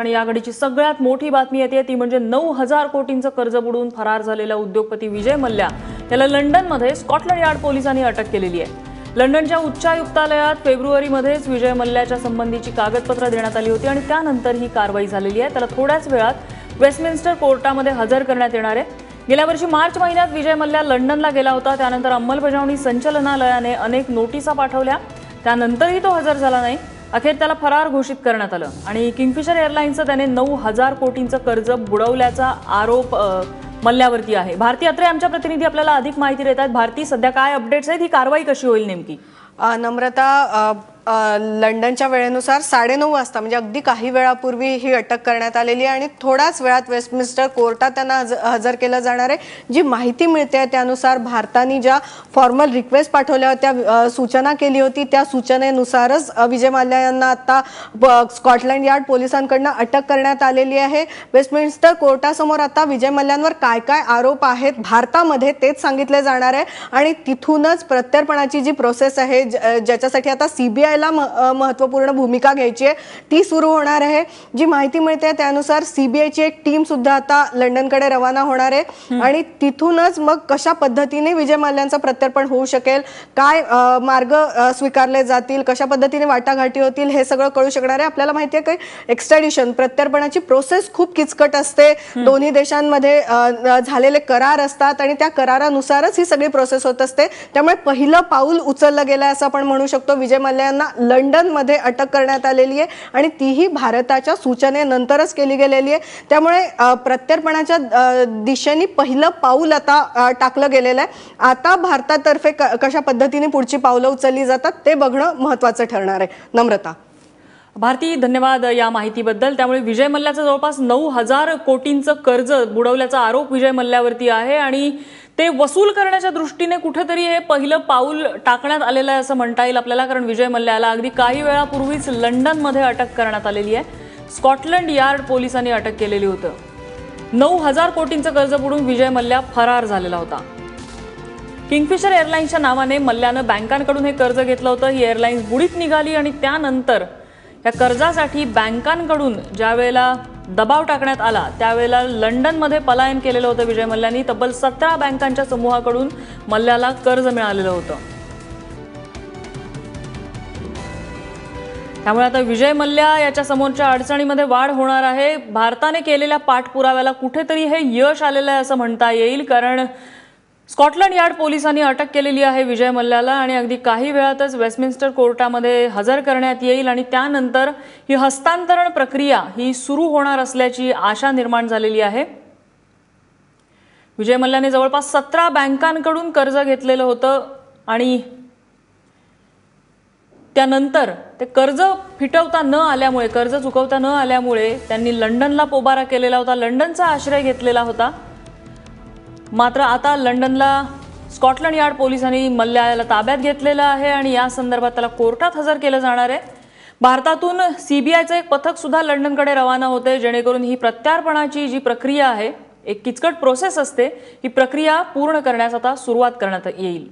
आणि या घडीची सगळ्यात मोठी बातमी येते ती म्हणजे 9,000 कोटींचं कर्ज बुडवून फरार झालेला उद्योगपती विजय मल्ल्या याला लंडनमध्ये स्कॉटलंड यार्ड पोलिसांनी अटक केलेली आहे। लंडनच्या उच्चायुक्तालयात फेब्रुवारीमध्येच विजय मल्ल्याच्या संबंधीची कागदपत्र देण्यात आली होती आणि त्यानंतर ही कारवाई झालेली आहे। त्याला थोड्याच वेळात वेस्टमिन्स्टर कोर्टामध्ये हजर करण्यात येणार आहे। गेल्या वर्षी मार्च महिन्यात विजय मल्ल्या लंडनला गेला होता। त्यानंतर अंमलबजावणी संचालनालयाने अनेक नोटिसा पाठवल्या, त्यानंतरही तो हजर झाला नाही। अखेर त्याला फरार घोषित करण्यात आलं आणि किंगफिशर एअरलाइन्सचं त्याने 9,000 कोटींचं कर्ज बुडवल्याचा आरोप मल्ल्यावरती आहे। भारती अत्रे आमच्या प्रतिनिधी आपल्याला अधिक माहिती देतात। भारती, सध्या काय अपडेट्स आहेत, ही कारवाई कशी होईल नेमकी? नम्रता, लंडनच्या वेळेनुसार 9:30 वाजता म्हणजे अगदी काही वेळापूर्वी ही अटक करण्यात आलेली आहे आणि थोड्याच वेळात वेस्टमिन्स्टर कोर्टात त्यांना हजर केलं जाणार आहे। जी माहिती मिळते त्यानुसार भारताने ज्या फॉर्मल रिक्वेस्ट पाठवल्या होत्या, सूचना केली होती, त्या सूचनेनुसारच विजय मल्ल्या यांना आता स्कॉटलंड यार्ड पोलिसांकडून अटक करण्यात आलेली आहे। वेस्टमिन्स्टर कोर्टासमोर आता विजय मल्ल्यांवर काय काय आरोप आहेत भारतामध्ये तेच सांगितले जाणार आहे आणि तिथूनच प्रत्यर्पणाची जी प्रोसेस आहे, ज्याच्यासाठी आता सीबीआय महत्वपूर्ण भूमिका घ्यायची आहे, ती सुरू होणार आहे। जी माहिती मिळते त्यानुसार सीबीआयची एक टीम सुद्धा आता लंडनकडे रवाना होणार आहे आणि तिथूनच मग कशा पद्धतीने विजय मल्ल्यांचं प्रत्यर्पण होऊ शकेल, काय मार्ग स्वीकारले जातील, कशा पद्धतीने वाटाघाटी होतील, हे सगळं कळू शकणार आहे। आपल्याला माहिती आहे की एक्स्ट्रॅडिशन प्रत्यर्पणाची प्रोसेस खूप किचकट असते, दोन्ही देशांमध्ये झालेले करार असतात आणि त्या करारानुसारच ही सगळी प्रोसेस होत असते। त्यामुळे पहिलं पाऊल उचललं गेलं असं आपण म्हणू शकतो। विजय मल्ल्या लंडन मध्ये अटक करण्यात आलेली आहे आणि तीही भारताच्या सूचनेनंतरच केली गेलेली आहे। त्यामुळे प्रत्यर्पणाच्या दिशेने पहिलं पाऊल आता टाकलं गेलेलं आहे। आता भारतातर्फे कशा पद्धतीने पुढची पावलं उचलली जातात ते बघणं महत्त्वाचं ठरणार आहे। नम्रता, भारती, धन्यवाद या माहितीबद्दल। त्यामुळे विजय मल्ल्याचं जवळपास 9,000 कोटींचं कर्ज बुडवल्याचा आरोप विजय मल्ल्यावरती आहे आणि ते वसूल करण्याच्या दृष्टीने कुठेतरी हे पहिलं पाऊल टाकण्यात आलेलं आहे असं म्हणता येईल आपल्याला, कारण विजय मल्ल्याला अगदी काही वेळापूर्वीच लंडनमध्ये अटक करण्यात आलेली आहे। स्कॉटलंड यार्ड पोलिसांनी अटक केलेली होतं। 9,000 कोटींचं कर्ज बुडवून विजय मल्ल्या फरार झालेला होता। किंगफिशर एअरलाइन्सच्या नावाने मल्ल्यानं बँकांकडून हे कर्ज घेतलं होतं। ही एअरलाइन्स बुडीत निघाली आणि त्यानंतर या कर्जासाठी बँकांकडून ज्यावेळेला दबाव टाकण्यात आला त्यावेळेला लंडनमध्ये पलायन केलेलं होतं विजय मल्ल्यांनी। तब्बल 17 बँकांच्या समूहाकडून मल्ल्याला कर्ज मिळालेलं होतं। त्यामुळे आता विजय मल्ल्या याच्या समोरच्या अडचणीमध्ये वाढ होणार आहे। भारताने केलेल्या पाठपुराव्याला कुठेतरी हे यश आलेलं आहे असं म्हणता येईल, कारण स्कॉटलंड यार्ड पोलिसांनी अटक केलेली आहे विजय मल्ल्याला आणि अगदी काही वेळातच वेस्टमिन्स्टर कोर्टामध्ये हजर करण्यात येईल आणि त्यानंतर ही हस्तांतरण प्रक्रिया ही सुरू होणार असल्याची आशा निर्माण झालेली आहे। विजय मल्ल्याने जवळपास 17 बँकांकडून कर्ज घेतलेलं होतं आणि त्यानंतर ते कर्ज फिटवता न आल्यामुळे, कर्ज चुकवता न आल्यामुळे त्यांनी लंडनला पोबारा केलेला होता, लंडनचा आश्रय घेतलेला होता। मात्र आता लंडनला स्कॉटलंड यार्ड पोलिसांनी मल्ल्याला ताब्यात घेतलेलं आहे आणि या संदर्भात त्याला कोर्टात हजर केलं जाणार आहे। भारतातून सीबीआयचं एक पथक सुद्धा लंडनकडे रवाना होते, जेणेकरून ही प्रत्यार्पणाची जी प्रक्रिया आहे, एक किचकट प्रोसेस असते, ही प्रक्रिया पूर्ण करण्यास आता सुरुवात करण्यात येईल।